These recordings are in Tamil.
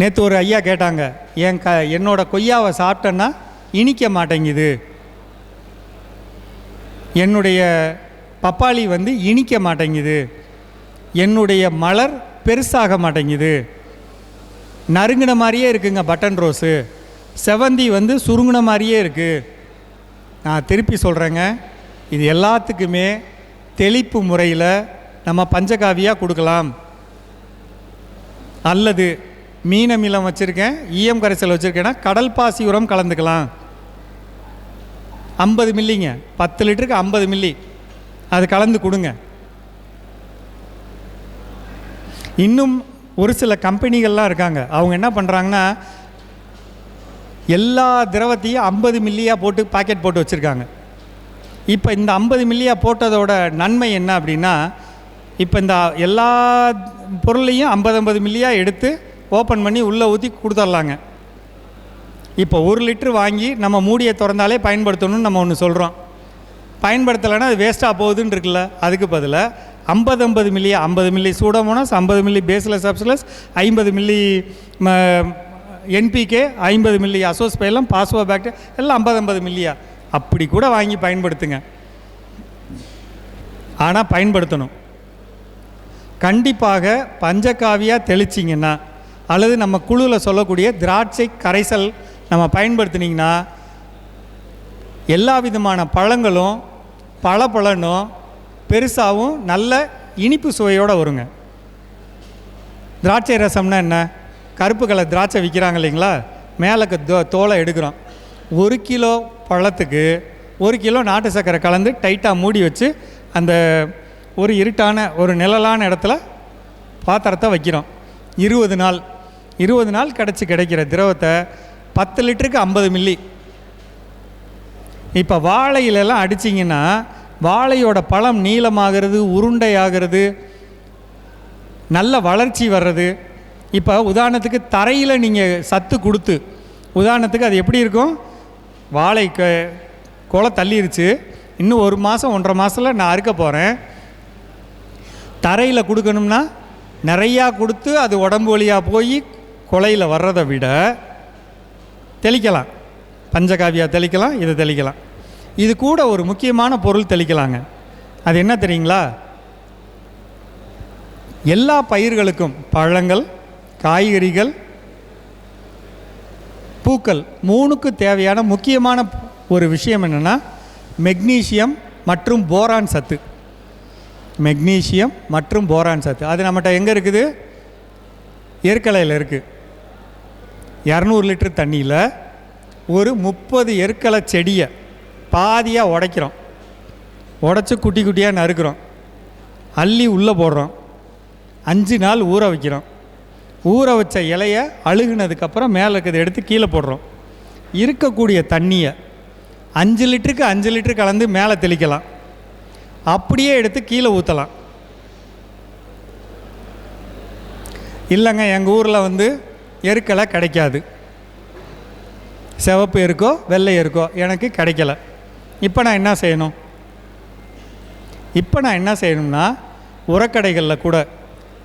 நேற்று ஒரு ஐயா கேட்டாங்க, என்னோட கொய்யாவை சாப்பிட்டேன்னா இனிக்க மாட்டேங்குது, என்னுடைய பப்பாளி இனிக்க மாட்டேங்குது, என்னுடைய மலர் பெருசாக மாட்டேங்குது, நறுங்கின மாதிரியே இருக்குங்க பட்டன் ரோஸு, செவந்தி சுருங்கின மாதிரியே இருக்குது. நான் திருப்பி சொல்கிறேங்க, இது எல்லாத்துக்குமே தெளிப்பு முறையில் நம்ம பஞ்சகாவியாக கொடுக்கலாம். அல்லது மீனமிலம் வச்சுருக்கேன், ஈயம் கரைசல் வச்சுருக்கேன்னா கடல் பாசி உரம் கலந்துக்கலாம். 50 மில்லிங்க, 10 லிட்டருக்கு 50 மில்லி அது கலந்து கொடுங்க. இன்னும் ஒரு சில கம்பெனிகள்லாம் இருக்காங்க, அவங்க என்ன பண்ணுறாங்கன்னா எல்லா திரவத்தையும் 50 மில்லியாக போட்டு பாக்கெட் போட்டு வச்சுருக்காங்க. இப்போ இந்த 50 மில்லியாக போட்டதோட நன்மை என்ன அப்படின்னா, இப்போ இந்த எல்லா பொருளையும் 50 மில்லியாக எடுத்து ஓப்பன் பண்ணி உள்ளே ஊற்றி கொடுத்துர்லாங்க. இப்போ 1 லிட்ரு வாங்கி நம்ம மூடியை திறந்தாலே பயன்படுத்தணும்னு நம்ம ஒன்று சொல்கிறோம். பயன்படுத்தலைன்னா அது வேஸ்ட்டாக போகுதுன்னு இருக்குல்ல, அதுக்கு பதிலாக 50 மில்லியா, 50 milli pseudomonas, 50 milli bacillus subtilis, 50 milli NPK, 50 milli azospirillum, phosphobacteria, எல்லாம் 50 மில்லியா அப்படி கூட வாங்கி பயன்படுத்துங்க. ஆனால் பயன்படுத்தணும். கண்டிப்பாக பஞ்சகாவியாக தெளிச்சிங்கன்னா அல்லது நம்ம குழுவில் சொல்லக்கூடிய திராட்சை கரைசல் நம்ம பயன்படுத்தினீங்கன்னா எல்லா விதமான பழங்களும் பழனும் பெருசாகவும் நல்ல இனிப்பு சுவையோடு வருங்க. திராட்சை ரசம்னா என்ன? கருப்பு கலர் திராட்சை விற்கிறாங்க இல்லைங்களா, மேலே தோலை எடுக்கிறோம். 1 கிலோ பழத்துக்கு 1 கிலோ நாட்டு சர்க்கரை கலந்து டைட்டாக மூடி வச்சு அந்த ஒரு இருட்டான ஒரு நிழலான இடத்துல பாத்திரத்தை வைக்கிறோம். 20 நாள் கிடைக்கிற திரவத்தை 10 லிட்டருக்கு 50 மில்லி. இப்போ வாழையிலெல்லாம் அடிச்சிங்கன்னா வாழையோட பழம் நீளமாகிறது, உருண்டையாகிறது, நல்ல வளர்ச்சி வர்றது. இப்போ உதாரணத்துக்கு தரையில் நீங்கள் சத்து கொடுத்து, உதாரணத்துக்கு அது எப்படி இருக்கும், வாழை கொலை தள்ளிருச்சு, இன்னும் 1 மாதம் 1.5 மாதத்தில் நான் அறுக்க போகிறேன், தரையில் கொடுக்கணும்னா நிறையா கொடுத்து அது உடம்பு வழியாக போய் கொலையில் வர்றதை விட தெளிக்கலாம். பஞ்சகாவியாக தெளிக்கலாம், இதை தெளிக்கலாம். இது கூட ஒரு முக்கியமான பொருள் தெளிக்கலாங்க. அது என்ன தெரியுங்களா? எல்லா பயிர்களுக்கும் பழங்கள், காய்கறிகள், பூக்கள் 3க்கு தேவையான முக்கியமான ஒரு விஷயம் என்னென்னா மெக்னீசியம் மற்றும் போரான் சத்து. மெக்னீசியம் மற்றும் போரான் சத்து அது நம்மகிட்ட எங்கே இருக்குது? எருக்கலையில் இருக்குது. 200 லிட்டர் தண்ணியில் ஒரு 30 எருக்கலை செடியை பாதியாக உடைக்கிறோம். உடச்சி குட்டி குட்டியாக நறுக்கிறோம், அள்ளி உள்ளே போடுறோம், 5 நாள் ஊற வைக்கிறோம். ஊற வச்ச இலையை அழுகுனதுக்கப்புறம் மேலே இருக்கிறத எடுத்து கீழே போடுறோம். இருக்கக்கூடிய தண்ணியை 5 லிட்டருக்கு 5 லிட்டர் கலந்து மேலே தெளிக்கலாம், அப்படியே எடுத்து கீழே ஊற்றலாம். இல்லைங்க எங்கள் ஊரில் எருக்கலை கிடைக்காது, சிவப்பு எருக்கோ வெள்ளை எருக்கோ எனக்கு கிடைக்கல, இப்போ நான் என்ன செய்யணும்னா உரக்கடைகளில் கூட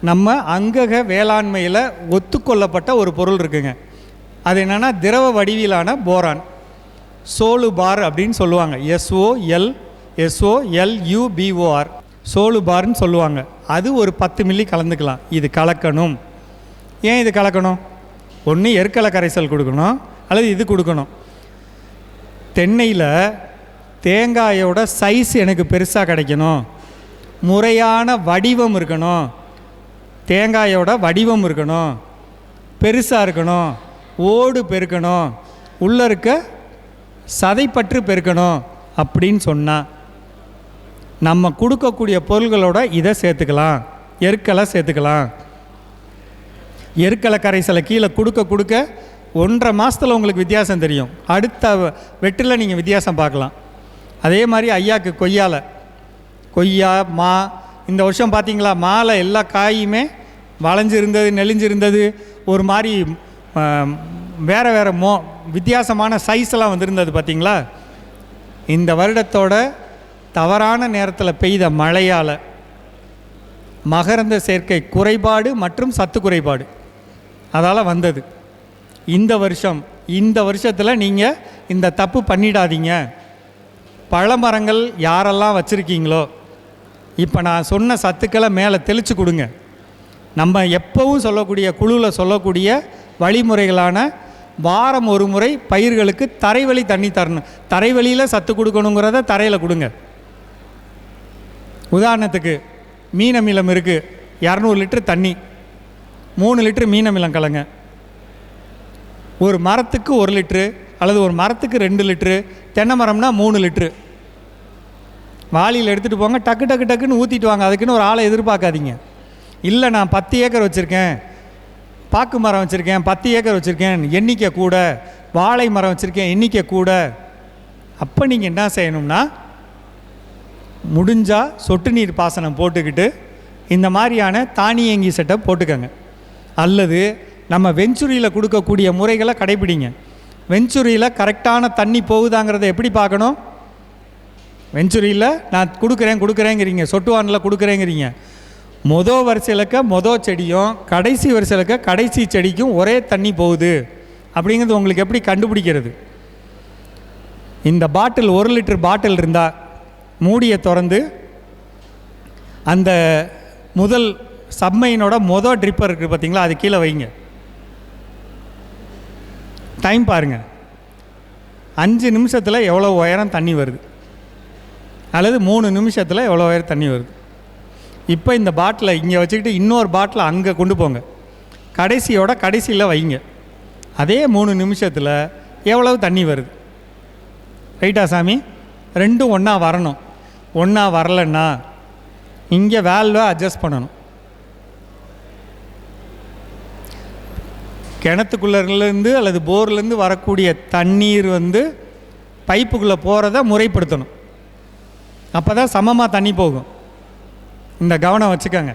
நம்ம அங்கக வேளாண்மையில் ஒத்துக்கொள்ளப்பட்ட ஒரு பொருள் இருக்குங்க. அது என்னென்னா திரவ வடிவிலான போரான், சோலு பார் அப்படின்னு சொல்லுவாங்க. SOLUBOR சோலு பார்ன்னு சொல்லுவாங்க. அது ஒரு 10 மில்லி கலந்துக்கலாம். இது கலக்கணும். ஏன் இது கலக்கணும்? ஒன்று எருக்கலை கரைசல் கொடுக்கணும் அல்லது இது கொடுக்கணும். தென்னையில் தேங்காயோட சைஸ் எனக்கு பெருசாக கிடைக்கணும், முறையான வடிவம் இருக்கணும், தேங்காயோட வடிவம் இருக்கணும், பெருசாக இருக்கணும், ஓடு பெருக்கணும், உள்ளே இருக்க சதைப்பற்று பெருக்கணும் அப்படின்னு சொன்னால் நம்ம கொடுக்கக்கூடிய பொருள்களோட இதை சேர்த்துக்கலாம். எருக்கலை சேர்த்துக்கலாம். எருக்கலை கரைசலை கீழே கொடுக்க 1.5 மாதத்தில் உங்களுக்கு வித்தியாசம் தெரியும். அடுத்த வெட்டில் நீங்கள் வித்தியாசம் பார்க்கலாம். அதே மாதிரி ஐயாவுக்கு கொய்யா மா இந்த வருஷம் பார்த்தீங்களா, மாலை எல்லா காயுமே வளைஞ்சிருந்தது, நெளிஞ்சிருந்தது, ஒரு மாதிரி வேறு வித்தியாசமான சைஸெல்லாம் வந்திருந்தது பார்த்தீங்களா. இந்த வருடத்தோட தவறான நேரத்தில் பெய்த மழையால் மகரந்த சேர்க்கை குறைபாடு மற்றும் சத்து குறைபாடு அதால் வந்தது. இந்த வருஷத்தில் நீங்கள் இந்த தப்பு பண்ணிடாதீங்க. பழமரங்கள் யாரெல்லாம் வச்சுருக்கீங்களோ இப்போ நான் சொன்ன சத்துக்களை மேலே தெளித்து கொடுங்க. நம்ம எப்போவும் சொல்லக்கூடிய குழுவில் சொல்லக்கூடிய வழிமுறைகளான வாரம் ஒரு முறை பயிர்களுக்கு தரைவழி தண்ணி தரணும். தரைவழியில் சத்து கொடுக்கணுங்கிறத தரையில் கொடுங்க. உதாரணத்துக்கு மீனமிலம் இருக்குது, 200 லிட்டர் தண்ணி, 3 லிட்டர் மீனமிலம் கலங்க. ஒரு மரத்துக்கு 1 லிட்ரு அல்லது ஒரு மரத்துக்கு 2 லிட்ரு, தென்னை மரம்னா 3 லிட்ரு வாளியில் எடுத்துகிட்டு போங்க. டக்கு டக்கு டக்குன்னு ஊற்றிட்டு வாங்க. அதுக்குன்னு ஒரு ஆளை எதிர்பார்க்காதீங்க. இல்லை நான் 10 ஏக்கர் வச்சுருக்கேன், பாக்கு மரம் வச்சுருக்கேன், 10 ஏக்கர் வச்சுருக்கேன், எண்ணிக்கை கூட, வாழை மரம் வச்சுருக்கேன், எண்ணிக்கை கூட. அப்போ நீங்கள் என்ன செய்யணும்னா, முடிஞ்சால் சொட்டு நீர் பாசனம் போட்டுக்கிட்டு இந்த மாதிரியான தானியங்கி செட்டப் போட்டுக்கோங்க. அல்லது நம்ம வெஞ்சுரியில் கொடுக்கக்கூடிய முறைகளை கடைப்பிடிங்க. வெஞ்சுரியில் கரெக்டான தண்ணி போகுதாங்கிறத எப்படி பார்க்கணும்? வெஞ்சுரியில் நான் கொடுக்குறேங்கிறீங்க, சொட்டுவானில் கொடுக்குறேங்கிறீங்க. மொதல் செடியும் கடைசி வரிசையில் கடைசி செடிக்கும் ஒரே தண்ணி போகுது அப்படிங்கிறது உங்களுக்கு எப்படி கண்டுபிடிக்கிறது? இந்த பாட்டில் 1 லிட்டர் பாட்டில் இருந்தால் மூடியை திறந்து அந்த முதல் சப்மைனோட ட்ரிப்பர் இருக்குது பார்த்தீங்களா, அது கீழே வைங்க. டைம் பாருங்கள். 5 நிமிஷத்தில் எவ்வளோ உயரம் தண்ணி வருது, அல்லது 3 நிமிஷத்தில் எவ்வளோ உயரம் தண்ணி வருது. இப்போ இந்த பாட்டிலை இங்கே வச்சுக்கிட்டு இன்னொரு பாட்டிலை அங்கே கொண்டு போங்க, கடைசியில் வைங்க. அதே 3 நிமிஷத்தில் எவ்வளவு தண்ணி வருது? ரைட்டா சாமி? ரெண்டும் ஒன்றா வரணும். ஒன்றா வரலன்னா இங்கே வேல்வை அட்ஜஸ்ட் பண்ணணும். கிணத்துக்குள்ளேருந்து அல்லது போர்லேருந்து வரக்கூடிய தண்ணீர் பைப்புக்குள்ளே போகிறத முறைப்படுத்தணும். அப்போ தான் சமமாக தண்ணி போகும். இந்த கவனம் வச்சுக்கோங்க.